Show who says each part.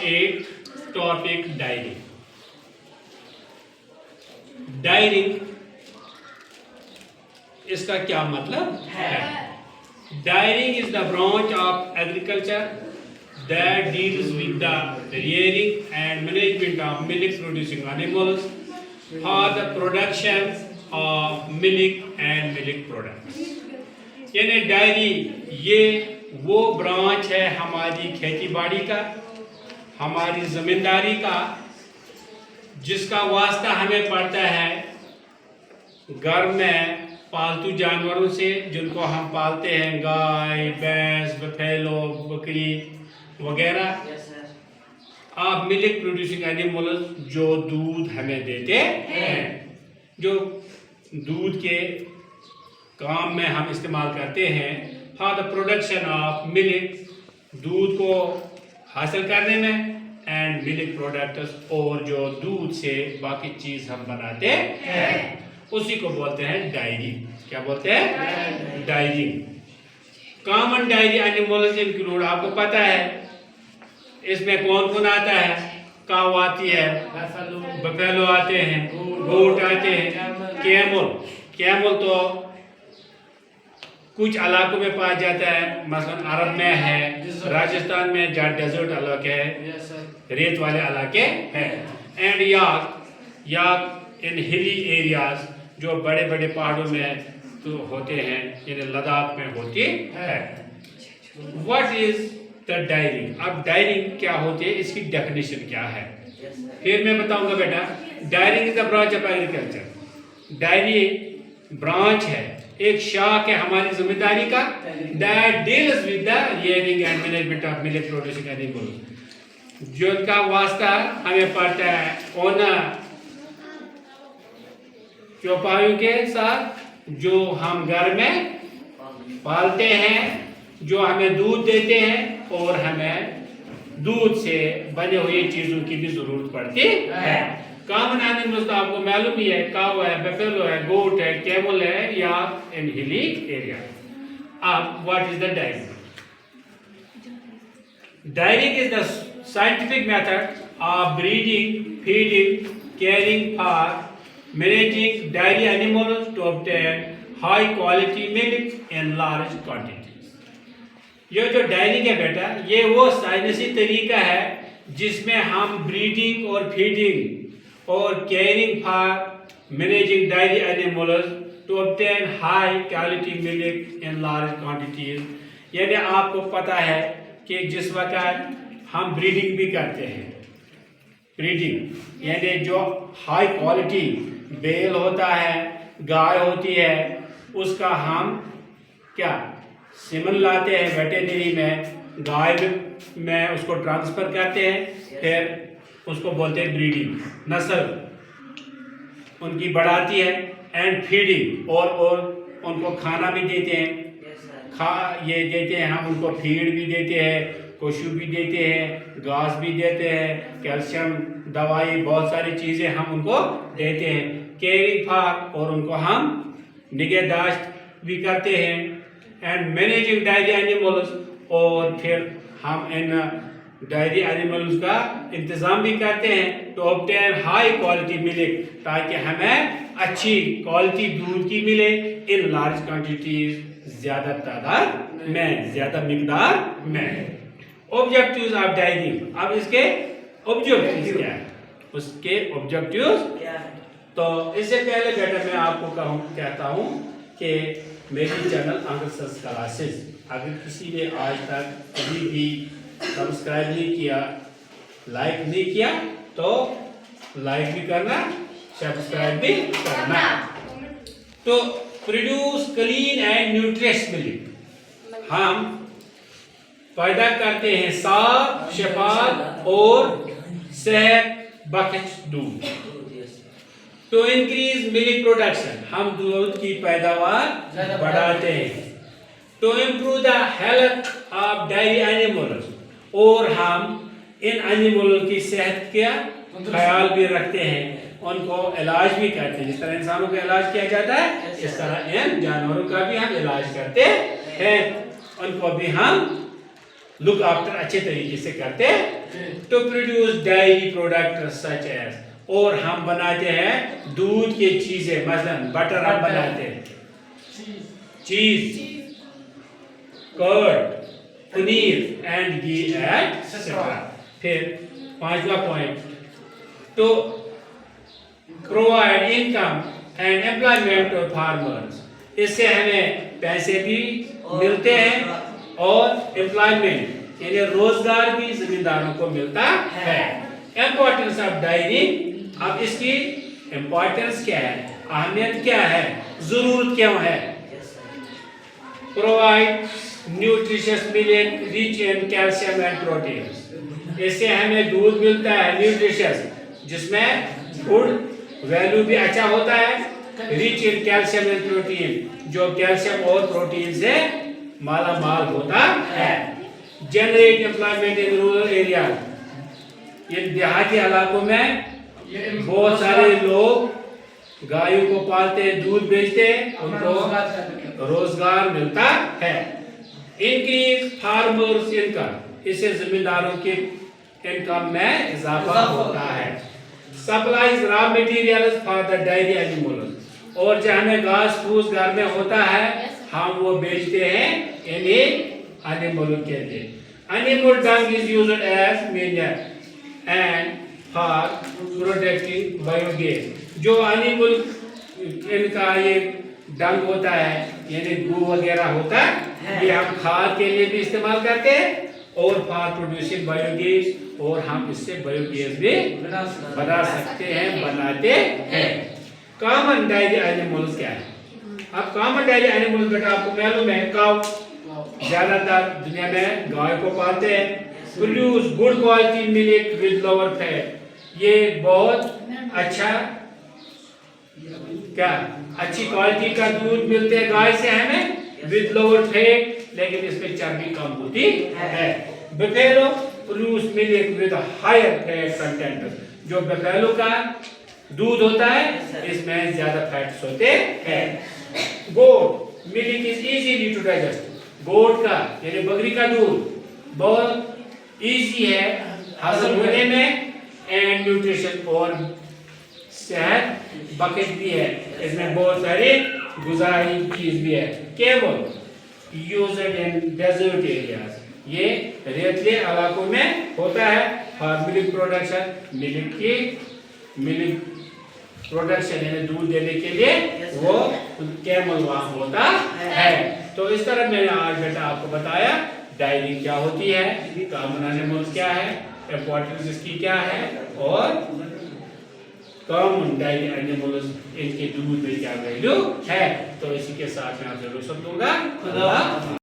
Speaker 1: एक topic diary. Diary इसका क्या मतलब है? Dairying is the branch of agriculture that deals with the rearing and management of milk producing animals for the production of milk and milk products. यानी diary ये वो branch है हमारी खेती बाड़ी का, हमारी ज़मींदारी का, जिसका वास्ता हमें पड़ता है घर में पालतू जानवरों से, जिनको हम पालते हैं, गाय, भैंस, बफेलो, बकरी वगैरह. आप मिल्क प्रोड्यूसिंग एनिमल्स जो दूध हमें देते हैं, जो दूध के काम में हम इस्तेमाल करते हैं for the production of milk, दूध को हासिल करने में, एंड मिल्क प्रोडक्ट्स, और जो दूध से बाकी चीज़ हम बनाते हैं उसी को बोलते हैं डायरी. क्या बोलते हैं? Diary. Common diary animals include, आपको पता है इसमें कौन कौन आता है? काऊ आती है, बफेलो आते हैं, गोट आते हैं, कैमल तो कुछ इलाकों में पाया जाता है, मसलन अरब में है, राजस्थान में जहाँ डेजर्ट इलाके है, रेत वाले इलाके हैं, and yak in hilly areas, जो बड़े बड़े पहाड़ों में तो होते हैं, यानी लद्दाख में होती है. What is the diary? अब डायरी क्या होती है, इसकी डेफिनेशन क्या है, फिर मैं बताऊंगा बेटा. Diary is the branch of agriculture. Diary branch है, एक शाख है हमारी जिम्मेदारी का, that deals with the rearing and management of milk producing animals, जिनका वास्ता हमें पड़ता है ओनर चौपाइयों के साथ, जो हम घर में पालते हैं, जो हमें दूध देते हैं, और हमें दूध से बने हुए चीजों की भी जरूरत पड़ती है. कॉमन एनिमल्स तो आपको मालूम ही है, काऊ है, बफेलो है, गोट है, कैमल है, या इन हिली एरिया. अब what is the diary? Daring is the scientific method of breeding, feeding, caring for managing dairy animals to obtain high quality milk in large quantities. ये जो डायरिंग है बेटा, ये वो साइंसी तरीका है जिसमें हम ब्रीडिंग और फीडिंग और caring for managing dairy animals to obtain high quality milk in large quantities. यानी आपको पता है कि जिस वक्त हम ब्रीडिंग भी करते हैं, ब्रीडिंग यानी जो हाई क्वालिटी बेल होता है, गाय होती है, उसका हम क्या सीमन लाते हैं वेटेनरी में, गाय में उसको ट्रांसफ़र करते हैं, फिर उसको बोलते हैं ब्रीडिंग, नस्ल उनकी बढ़ाती है, एंड फीडिंग, और उनको खाना भी देते हैं, ये देते हैं हम उनको, फीड भी देते हैं, कोशू भी देते हैं, घास भी देते हैं, कैल्शियम दवाई, बहुत सारी चीज़ें हम उनको देते हैं, केयरिंग फॉर, और उनको हम निगहदाश्त भी करते हैं, एंड मैनेजिंग डायरी एनिमल्स, और फिर हम इन डायरी एनिमल्स का इंतज़ाम भी करते हैं to obtain high quality milk, ताकि हमें अच्छी क्वालिटी दूध की मिले इन लार्ज क्वांटिटीज, ज़्यादा तादाद में, ज़्यादा मिकदार में. Objectives of daring. अब इसके ऑब्जेक्टिव्स क्या है, उसके ऑब्जेक्टिव्स क्या है? तो इससे पहले बेटा मैं आपको कहता हूँ कि मेरी चैनल अंग्रेज क्लासेस, अगर किसी ने आज तक कभी भी सब्सक्राइब नहीं किया, लाइक नहीं किया, तो लाइक भी करना, सब्सक्राइब भी करना. तो produce clean and nutritious milk, हम पैदा करते हैं साफ, शफाफ और सेहत बख्श दूध. तो इंक्रीज मिल्क प्रोडक्शन, हम दूध की पैदावार बढ़ाते हैं. तो improve the health of diary animals, और हम इन एनिमलों की सेहत का ख्याल भी रखते हैं, उनको इलाज भी करते हैं. जिस तरह इंसानों का इलाज किया जाता है, इस तरह इन जानवरों का भी हम इलाज करते हैं, उनको भी हम लुक आफ्टर अच्छे तरीके से करते to produce dairy product such as, और हम बनाते हैं दूध की चीजें, मसलन बटर हम बनाते हैं, cheese, curd, paneer and ghee et cetera. फिर पांचवा point, to provide income and employment to farmers, इससे हमें पैसे भी मिलते हैं और एम्प्लॉयमेंट यानी रोजगार भी जमींदारों को मिलता है। इम्पोर्टेंस ऑफ डायरी, अब इसकी इम्पोर्टेंस क्या है, अहमियत क्या है, जरूरत क्यों है। Provide nutritious milk rich in calcium and protein, इससे हमें दूध मिलता है न्यूट्रिशियस, जिसमें फूड वैल्यू भी अच्छा होता है, rich in calcium and protein, जो कैल्शियम और प्रोटीन से माला माल होता है। Generate employment in rural area, ये देहाती इलाकों में बहुत सारे लोग गायों को पालते हैं, दूध बेचते हैं, उनको रोजगार मिलता है। इंक्रीज फार्मर्स इनकम, इससे जमींदारों की इनकम में इजाफा होता है। Supplies raw materials for the diary animals, और जो हमें घास फूस घर में होता है हम वो बेचते हैं इन्हीं एनिमलों के लिए। Animal dung is used as manure and for producing biogas, जो एनिमल इनका ये डंग होता है यानी गू वगैरह होता है, ये हम खाद के लिए भी इस्तेमाल करते हैं और फॉर प्रोड्यूसिंग बायोगैस, और हम इससे बायोगैस भी बना सकते हैं, बनाते हैं। कॉमन डायरी एनिमल्स क्या है, अब कॉमन डायरी एनिमल्स बेटा आपको मालूम है, काउ ज्यादातर दुनिया में गाय को पालते हैं। Produce good quality milk with lower fat, ये बहुत अच्छा क्या अच्छी क्वालिटी का दूध मिलते हैं गाय से हमें विद लोअर फैट, लेकिन इसमें चर्बी कम होती है। Buffalo produce milk with higher fat content, जो बफेलो का दूध होता है इसमें ज्यादा फैट्स होते हैं। Goat milk is easily to digest, goat का यानी बकरी का दूध बहुत इजी है हजम होने में, एंड न्यूट्रिशन और सेहत बकेट भी है, इसमें बहुत सारे गुजारी चीज भी है। केवल यूज्ड इन डेजर्ट एरियाज, ये रेतीले इलाकों में होता है for milk production, milk production यानी दूध देने के लिए वो कैमल वहाँ होता है। तो इस तरह मैंने आज बेटा आपको बताया डायरी क्या होती है, कॉमन एनिमल्स क्या है, इम्पोर्टेंस इसकी क्या है, और कॉमन डायरी एनिमल्स इनके दूध में क्या वैल्यू है। तो इसी के साथ मैं आपसे रुखसत दूंगा।